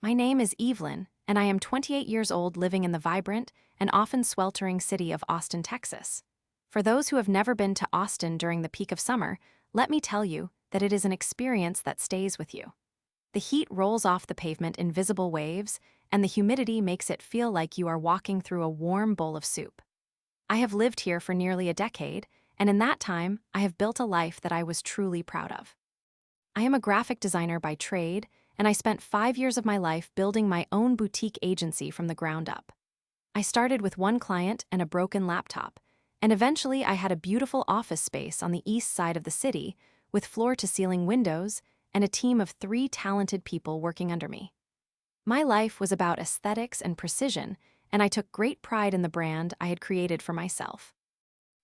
My name is Evelyn, and I am 28 years old living in the vibrant and often sweltering city of Austin, Texas. For those who have never been to Austin during the peak of summer, let me tell you that it is an experience that stays with you. The heat rolls off the pavement in visible waves, and the humidity makes it feel like you are walking through a warm bowl of soup. I have lived here for nearly a decade, and in that time, I have built a life that I was truly proud of. I am a graphic designer by trade, and I spent 5 years of my life building my own boutique agency from the ground up. I started with one client and a broken laptop, and eventually I had a beautiful office space on the east side of the city with floor-to-ceiling windows and a team of 3 talented people working under me. My life was about aesthetics and precision, and I took great pride in the brand I had created for myself.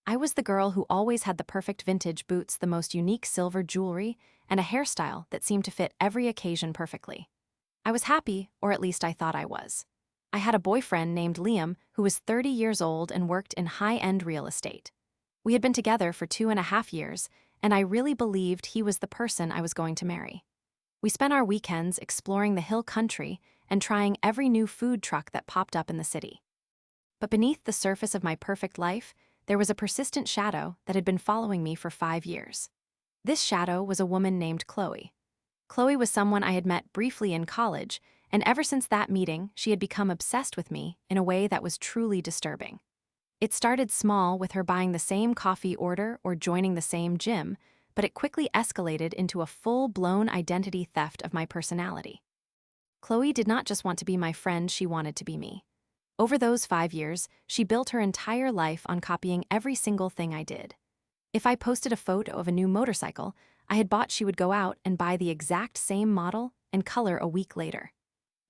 I was the girl who always had the perfect vintage boots, the most unique silver jewelry, and a hairstyle that seemed to fit every occasion perfectly. I was happy, or at least I thought I was. I had a boyfriend named Liam who was 30 years old and worked in high-end real estate. We had been together for 2.5 years, and I really believed he was the person I was going to marry. We spent our weekends exploring the hill country and trying every new food truck that popped up in the city. But beneath the surface of my perfect life, there was a persistent shadow that had been following me for 5 years. This shadow was a woman named Chloe. Chloe was someone I had met briefly in college, and ever since that meeting, she had become obsessed with me in a way that was truly disturbing. It started small with her buying the same coffee order or joining the same gym, but it quickly escalated into a full-blown identity theft of my personality. Chloe did not just want to be my friend, she wanted to be me. Over those 5 years, she built her entire life on copying every single thing I did. If I posted a photo of a new motorcycle I had bought, she would go out and buy the exact same model and color a week later.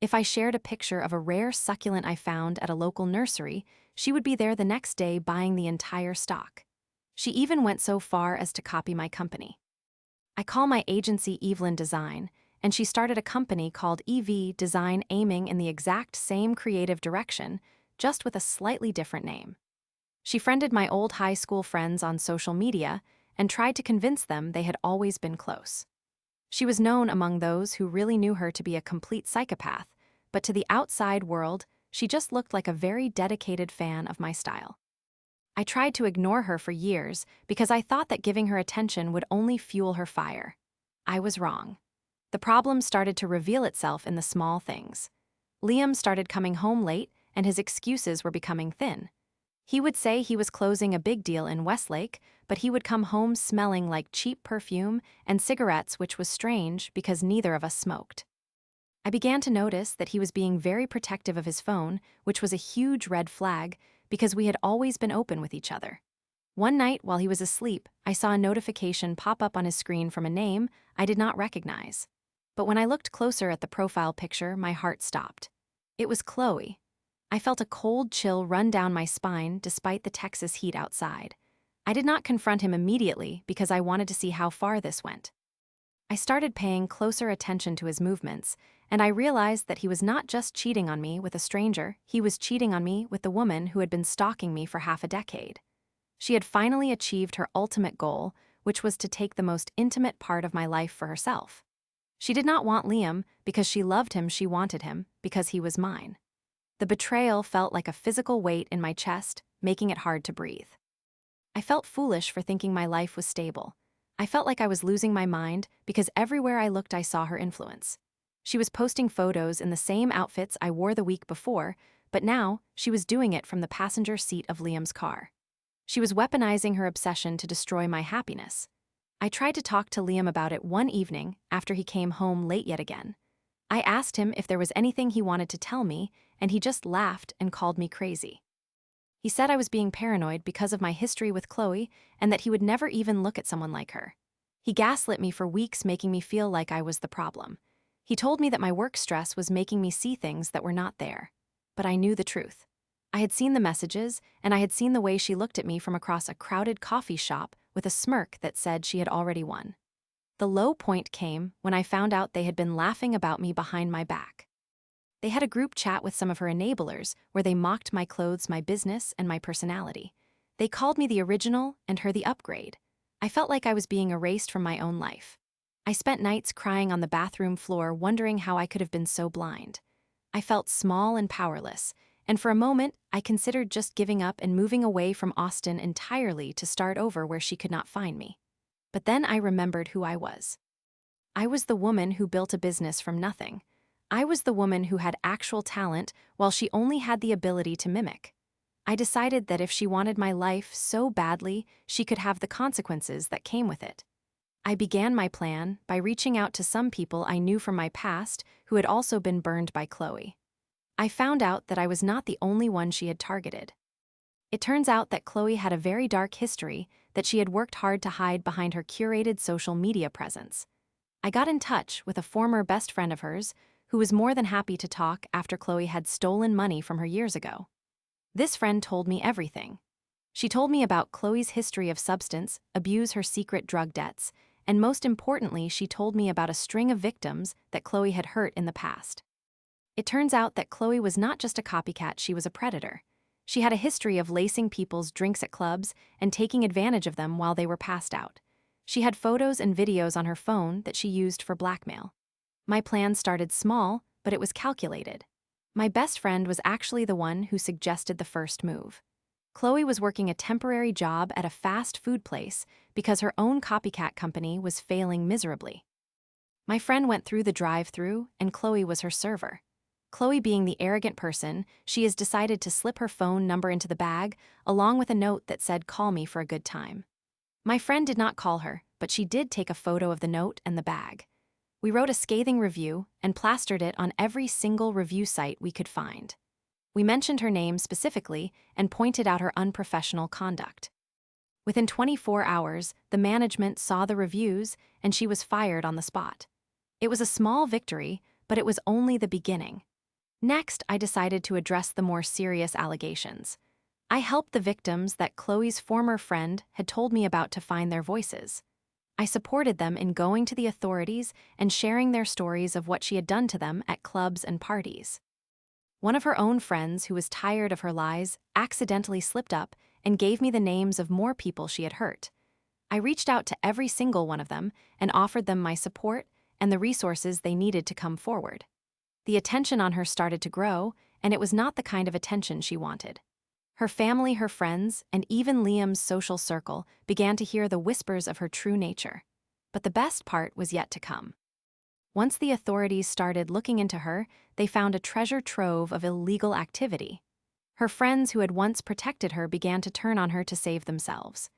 If I shared a picture of a rare succulent I found at a local nursery, she would be there the next day buying the entire stock. She even went so far as to copy my company. I call my agency Evelyn Design, and she started a company called EV Design aiming in the exact same creative direction, just with a slightly different name. She friended my old high school friends on social media and tried to convince them they had always been close. She was known among those who really knew her to be a complete psychopath, but to the outside world, she just looked like a very dedicated fan of my style. I tried to ignore her for years because I thought that giving her attention would only fuel her fire. I was wrong. The problem started to reveal itself in the small things. Liam started coming home late, and his excuses were becoming thin. He would say he was closing a big deal in Westlake, but he would come home smelling like cheap perfume and cigarettes, which was strange because neither of us smoked. I began to notice that he was being very protective of his phone, which was a huge red flag because we had always been open with each other. One night while he was asleep, I saw a notification pop up on his screen from a name I did not recognize. But when I looked closer at the profile picture, my heart stopped. It was Chloe. I felt a cold chill run down my spine despite the Texas heat outside. I did not confront him immediately because I wanted to see how far this went. I started paying closer attention to his movements, and I realized that he was not just cheating on me with a stranger, he was cheating on me with the woman who had been stalking me for half a decade. She had finally achieved her ultimate goal, which was to take the most intimate part of my life for herself. She did not want Liam because she loved him, she wanted him because he was mine. The betrayal felt like a physical weight in my chest, making it hard to breathe. I felt foolish for thinking my life was stable. I felt like I was losing my mind because everywhere I looked I saw her influence. She was posting photos in the same outfits I wore the week before, but now she was doing it from the passenger seat of Liam's car. She was weaponizing her obsession to destroy my happiness. I tried to talk to Liam about it one evening after he came home late yet again. I asked him if there was anything he wanted to tell me, and he just laughed and called me crazy. He said I was being paranoid because of my history with Chloe and that he would never even look at someone like her. He gaslit me for weeks, making me feel like I was the problem. He told me that my work stress was making me see things that were not there. But I knew the truth. I had seen the messages, and I had seen the way she looked at me from across a crowded coffee shop with a smirk that said she had already won. The low point came when I found out they had been laughing about me behind my back. They had a group chat with some of her enablers where they mocked my clothes, my business, and my personality. They called me the original and her the upgrade. I felt like I was being erased from my own life. I spent nights crying on the bathroom floor, wondering how I could have been so blind. I felt small and powerless, and for a moment, I considered just giving up and moving away from Austin entirely to start over where she could not find me. But then I remembered who I was. I was the woman who built a business from nothing. I was the woman who had actual talent while she only had the ability to mimic. I decided that if she wanted my life so badly, she could have the consequences that came with it. I began my plan by reaching out to some people I knew from my past who had also been burned by Chloe. I found out that I was not the only one she had targeted. It turns out that Chloe had a very dark history that she had worked hard to hide behind her curated social media presence. I got in touch with a former best friend of hers who was more than happy to talk after Chloe had stolen money from her years ago. This friend told me everything. She told me about Chloe's history of substance abuse, her secret drug debts, and most importantly, she told me about a string of victims that Chloe had hurt in the past. It turns out that Chloe was not just a copycat, she was a predator. She had a history of lacing people's drinks at clubs and taking advantage of them while they were passed out. She had photos and videos on her phone that she used for blackmail. My plan started small, but it was calculated. My best friend was actually the one who suggested the first move. Chloe was working a temporary job at a fast food place because her own copycat company was failing miserably. My friend went through the drive-thru, and Chloe was her server. Chloe, being the arrogant person, she has decided to slip her phone number into the bag, along with a note that said, "Call me for a good time." My friend did not call her, but she did take a photo of the note and the bag. We wrote a scathing review and plastered it on every single review site we could find. We mentioned her name specifically and pointed out her unprofessional conduct. Within 24 hours, the management saw the reviews and she was fired on the spot. It was a small victory, but it was only the beginning. Next, I decided to address the more serious allegations. I helped the victims that Chloe's former friend had told me about to find their voices. I supported them in going to the authorities and sharing their stories of what she had done to them at clubs and parties. One of her own friends, who was tired of her lies, accidentally slipped up and gave me the names of more people she had hurt. I reached out to every single one of them and offered them my support and the resources they needed to come forward. The attention on her started to grow, and it was not the kind of attention she wanted. Her family, her friends, and even Liam's social circle began to hear the whispers of her true nature. But the best part was yet to come. Once the authorities started looking into her, they found a treasure trove of illegal activity. Her friends who had once protected her began to turn on her to save themselves.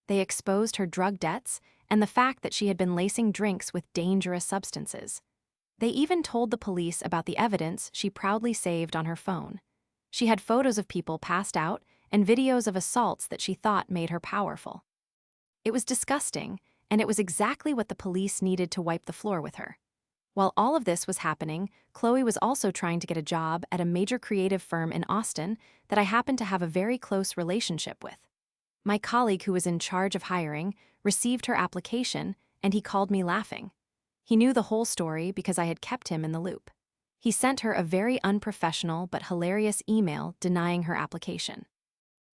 They exposed her drug debts and the fact that she had been lacing drinks with dangerous substances. They even told the police about the evidence she proudly saved on her phone. She had photos of people passed out and videos of assaults that she thought made her powerful. It was disgusting, and it was exactly what the police needed to wipe the floor with her. While all of this was happening, Chloe was also trying to get a job at a major creative firm in Austin that I happened to have a very close relationship with. My colleague, who was in charge of hiring, received her application, and he called me laughing. He knew the whole story because I had kept him in the loop. He sent her a very unprofessional but hilarious email denying her application.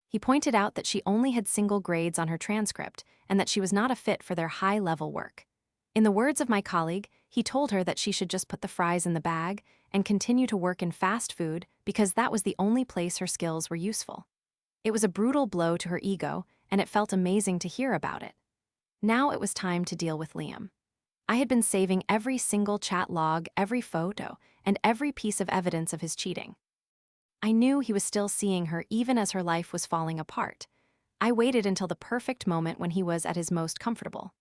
He pointed out that she only had single grades on her transcript and that she was not a fit for their high-level work. In the words of my colleague, he told her that she should just put the fries in the bag and continue to work in fast food because that was the only place her skills were useful. It was a brutal blow to her ego, and it felt amazing to hear about it. Now it was time to deal with Liam. I had been saving every single chat log, every photo, and every piece of evidence of his cheating. I knew he was still seeing her even as her life was falling apart. I waited until the perfect moment when he was at his most comfortable.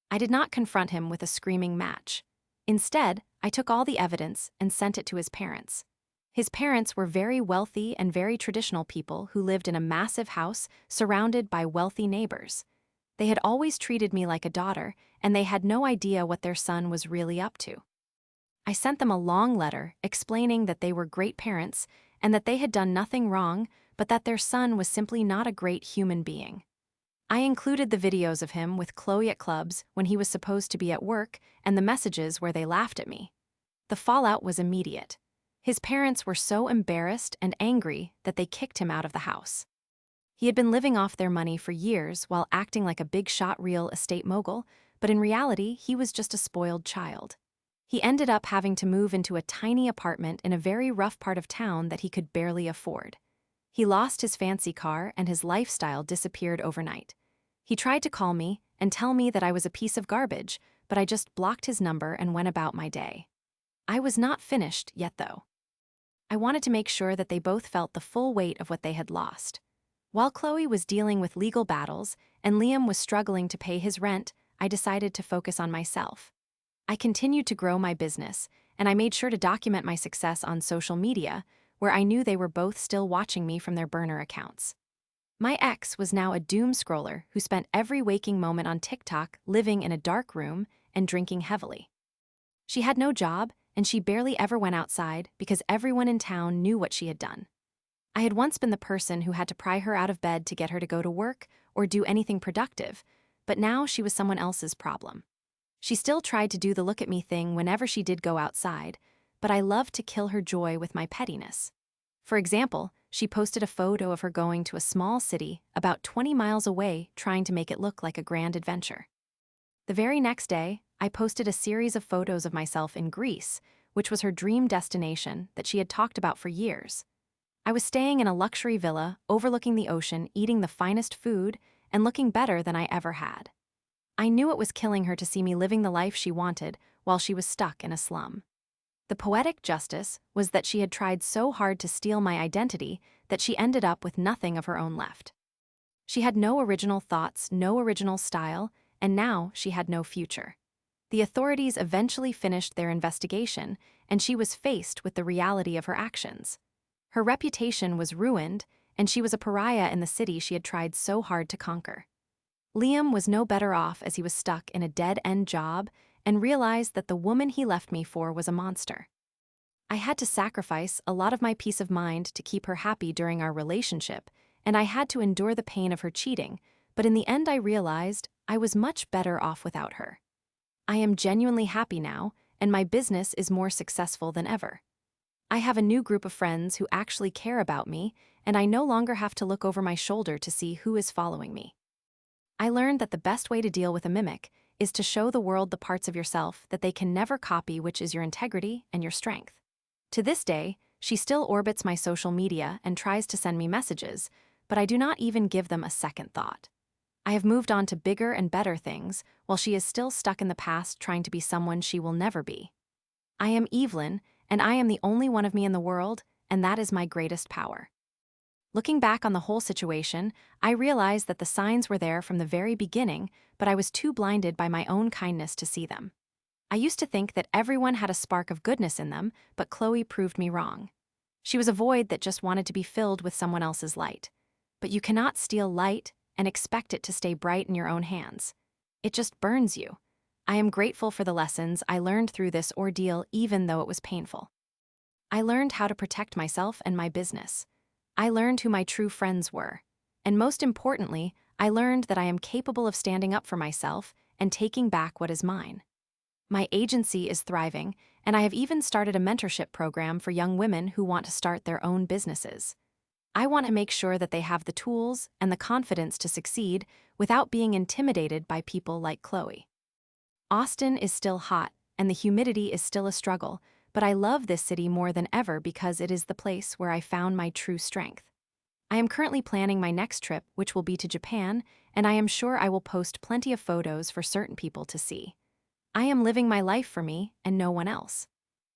I did not confront him with a screaming match. Instead, I took all the evidence and sent it to his parents. His parents were very wealthy and very traditional people who lived in a massive house surrounded by wealthy neighbors. They had always treated me like a daughter, and they had no idea what their son was really up to. I sent them a long letter explaining that they were great parents and that they had done nothing wrong, but that their son was simply not a great human being. I included the videos of him with Chloe at clubs when he was supposed to be at work and the messages where they laughed at me. The fallout was immediate. His parents were so embarrassed and angry that they kicked him out of the house. He had been living off their money for years while acting like a big-shot real estate mogul, but in reality, he was just a spoiled child. He ended up having to move into a tiny apartment in a very rough part of town that he could barely afford. He lost his fancy car and his lifestyle disappeared overnight. He tried to call me and tell me that I was a piece of garbage, but I just blocked his number and went about my day. I was not finished yet, though. I wanted to make sure that they both felt the full weight of what they had lost. While Chloe was dealing with legal battles and Liam was struggling to pay his rent, I decided to focus on myself. I continued to grow my business, and I made sure to document my success on social media, where I knew they were both still watching me from their burner accounts. My ex was now a doom scroller who spent every waking moment on TikTok living in a dark room and drinking heavily. She had no job, and she barely ever went outside because everyone in town knew what she had done. I had once been the person who had to pry her out of bed to get her to go to work or do anything productive, but now she was someone else's problem. She still tried to do the look at me thing whenever she did go outside, but I loved to kill her joy with my pettiness. For example, she posted a photo of her going to a small city about 20 miles away trying to make it look like a grand adventure. The very next day, I posted a series of photos of myself in Greece, which was her dream destination that she had talked about for years. I was staying in a luxury villa overlooking the ocean, eating the finest food, and looking better than I ever had. I knew it was killing her to see me living the life she wanted while she was stuck in a slum. The poetic justice was that she had tried so hard to steal my identity that she ended up with nothing of her own left. She had no original thoughts, no original style, and now she had no future. The authorities eventually finished their investigation, and she was faced with the reality of her actions. Her reputation was ruined, and she was a pariah in the city she had tried so hard to conquer. Liam was no better off as he was stuck in a dead-end job and realized that the woman he left me for was a monster. I had to sacrifice a lot of my peace of mind to keep her happy during our relationship, and I had to endure the pain of her cheating, but in the end I realized I was much better off without her. I am genuinely happy now, and my business is more successful than ever. I have a new group of friends who actually care about me, and I no longer have to look over my shoulder to see who is following me. I learned that the best way to deal with a mimic is to show the world the parts of yourself that they can never copy, which is your integrity and your strength. To this day, she still orbits my social media and tries to send me messages, but I do not even give them a second thought. I have moved on to bigger and better things, while she is still stuck in the past trying to be someone she will never be. I am Evelyn, and I am the only one of me in the world, and that is my greatest power. Looking back on the whole situation, I realized that the signs were there from the very beginning, but I was too blinded by my own kindness to see them. I used to think that everyone had a spark of goodness in them, but Chloe proved me wrong. She was a void that just wanted to be filled with someone else's light. But you cannot steal light and expect it to stay bright in your own hands. It just burns you. I am grateful for the lessons I learned through this ordeal, even though it was painful. I learned how to protect myself and my business. I learned who my true friends were. And most importantly, I learned that I am capable of standing up for myself and taking back what is mine. My agency is thriving, and I have even started a mentorship program for young women who want to start their own businesses. I want to make sure that they have the tools and the confidence to succeed without being intimidated by people like Chloe. Austin is still hot, and the humidity is still a struggle, but I love this city more than ever because it is the place where I found my true strength. I am currently planning my next trip, which will be to Japan, and I am sure I will post plenty of photos for certain people to see. I am living my life for me and no one else.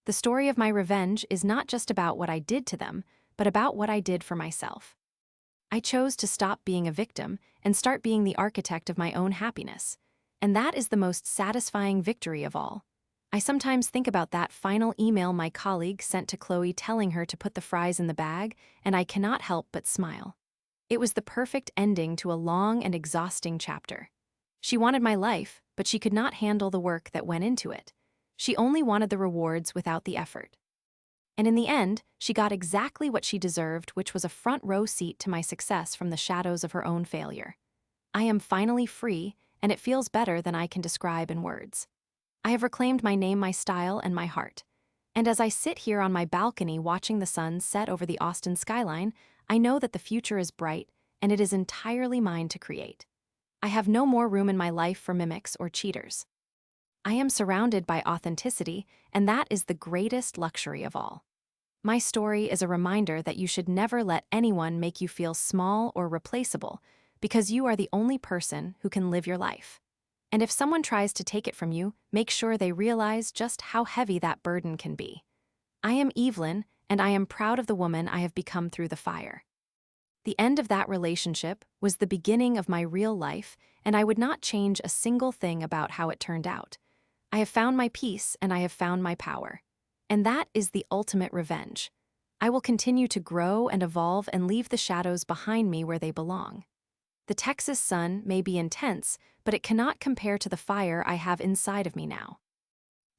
The story of my revenge is not just about what I did to them, but about what I did for myself. I chose to stop being a victim and start being the architect of my own happiness, and that is the most satisfying victory of all. I sometimes think about that final email my colleague sent to Chloe telling her to put the fries in the bag, and I cannot help but smile. It was the perfect ending to a long and exhausting chapter. She wanted my life, but she could not handle the work that went into it. She only wanted the rewards without the effort. And in the end, she got exactly what she deserved, which was a front row seat to my success from the shadows of her own failure. I am finally free, and it feels better than I can describe in words. I have reclaimed my name, my style, and my heart. And as I sit here on my balcony watching the sun set over the Austin skyline, I know that the future is bright, and it is entirely mine to create. I have no more room in my life for mimics or cheaters. I am surrounded by authenticity, and that is the greatest luxury of all. My story is a reminder that you should never let anyone make you feel small or replaceable, because you are the only person who can live your life. And if someone tries to take it from you, make sure they realize just how heavy that burden can be. I am Evelyn, and I am proud of the woman I have become through the fire. The end of that relationship was the beginning of my real life, and I would not change a single thing about how it turned out. I have found my peace, and I have found my power. And that is the ultimate revenge. I will continue to grow and evolve and leave the shadows behind me where they belong. The Texas sun may be intense, but it cannot compare to the fire I have inside of me now.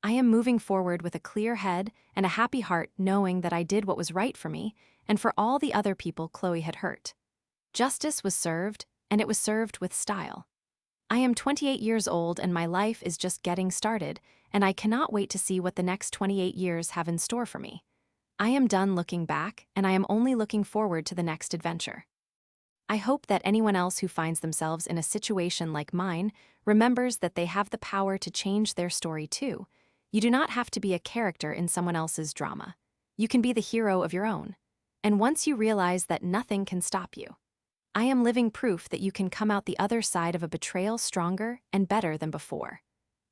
I am moving forward with a clear head and a happy heart, knowing that I did what was right for me and for all the other people Chloe had hurt. Justice was served, and it was served with style. I am 28 years old and my life is just getting started, and I cannot wait to see what the next 28 years have in store for me. I am done looking back, and I am only looking forward to the next adventure. I hope that anyone else who finds themselves in a situation like mine remembers that they have the power to change their story too. You do not have to be a character in someone else's drama. You can be the hero of your own. And once you realize that nothing can stop you, I am living proof that you can come out the other side of a betrayal stronger and better than before.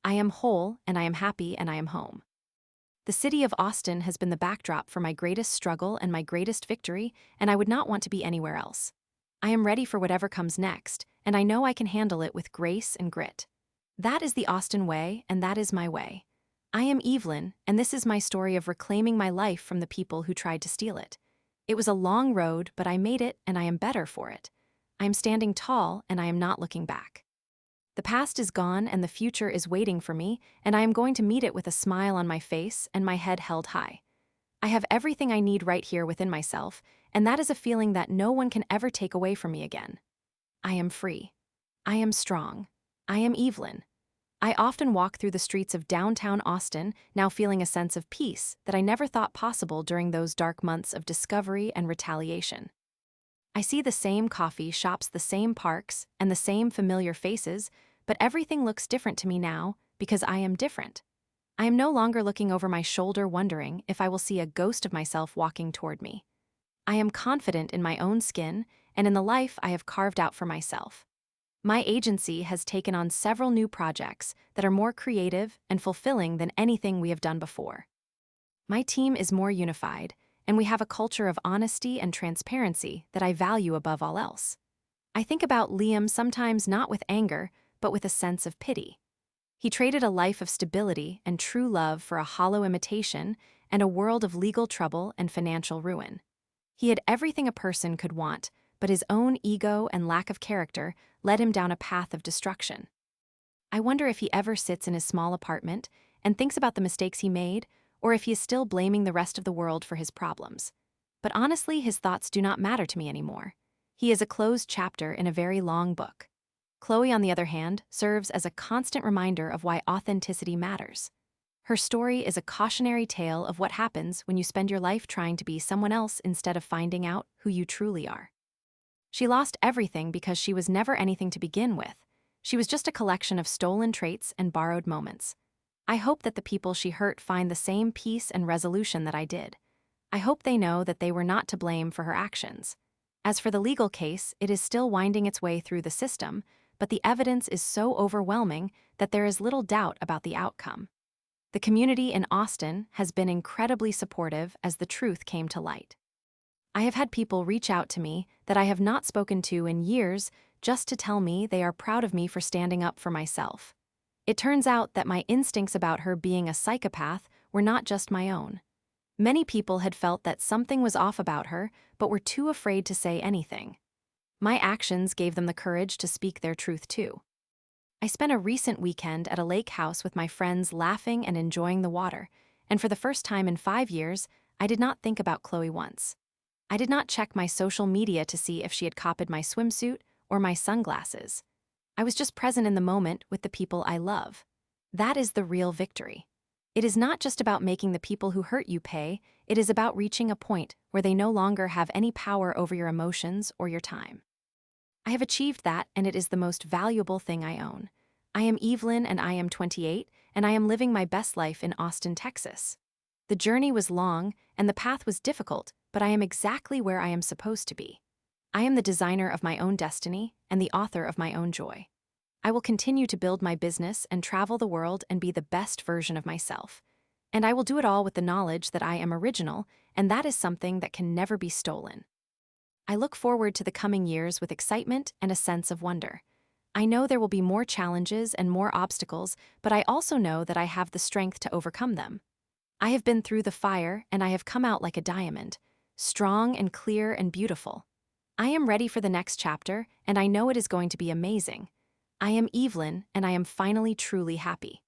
I am whole, and I am happy, and I am home. The city of Austin has been the backdrop for my greatest struggle and my greatest victory, and I would not want to be anywhere else. I am ready for whatever comes next, and I know I can handle it with grace and grit. That is the Austin way, and that is my way. I am Evelyn, and this is my story of reclaiming my life from the people who tried to steal it. It was a long road, but I made it, and I am better for it. I am standing tall, and I am not looking back. The past is gone, and the future is waiting for me, and I am going to meet it with a smile on my face and my head held high. I have everything I need right here within myself, and that is a feeling that no one can ever take away from me again. I am free. I am strong. I am Evelyn. I often walk through the streets of downtown Austin, now feeling a sense of peace that I never thought possible during those dark months of discovery and retaliation. I see the same coffee shops, the same parks, and the same familiar faces, but everything looks different to me now because I am different. I am no longer looking over my shoulder wondering if I will see a ghost of myself walking toward me. I am confident in my own skin and in the life I have carved out for myself. My agency has taken on several new projects that are more creative and fulfilling than anything we have done before. My team is more unified, and we have a culture of honesty and transparency that I value above all else. I think about Liam sometimes not with anger, but with a sense of pity. He traded a life of stability and true love for a hollow imitation and a world of legal trouble and financial ruin. He had everything a person could want, but his own ego and lack of character led him down a path of destruction. I wonder if he ever sits in his small apartment and thinks about the mistakes he made, or if he is still blaming the rest of the world for his problems. But honestly, his thoughts do not matter to me anymore. He is a closed chapter in a very long book. Chloe, on the other hand, serves as a constant reminder of why authenticity matters. Her story is a cautionary tale of what happens when you spend your life trying to be someone else instead of finding out who you truly are. She lost everything because she was never anything to begin with. She was just a collection of stolen traits and borrowed moments. I hope that the people she hurt find the same peace and resolution that I did. I hope they know that they were not to blame for her actions. As for the legal case, it is still winding its way through the system, but the evidence is so overwhelming that there is little doubt about the outcome. The community in Austin has been incredibly supportive as the truth came to light. I have had people reach out to me that I have not spoken to in years just to tell me they are proud of me for standing up for myself. It turns out that my instincts about her being a psychopath were not just my own. Many people had felt that something was off about her, but were too afraid to say anything. My actions gave them the courage to speak their truth too. I spent a recent weekend at a lake house with my friends laughing and enjoying the water, and for the first time in 5 years, I did not think about Chloe once. I did not check my social media to see if she had copied my swimsuit or my sunglasses. I was just present in the moment with the people I love. That is the real victory. It is not just about making the people who hurt you pay, it is about reaching a point where they no longer have any power over your emotions or your time. I have achieved that, and it is the most valuable thing I own. I am Evelyn, and I am 28, and I am living my best life in Austin, Texas. The journey was long, and the path was difficult, but I am exactly where I am supposed to be. I am the designer of my own destiny and the author of my own joy. I will continue to build my business and travel the world and be the best version of myself. And I will do it all with the knowledge that I am original, and that is something that can never be stolen. I look forward to the coming years with excitement and a sense of wonder. I know there will be more challenges and more obstacles, but I also know that I have the strength to overcome them. I have been through the fire, and I have come out like a diamond, strong and clear and beautiful. I am ready for the next chapter, and I know it is going to be amazing. I am Evelyn, and I am finally truly happy.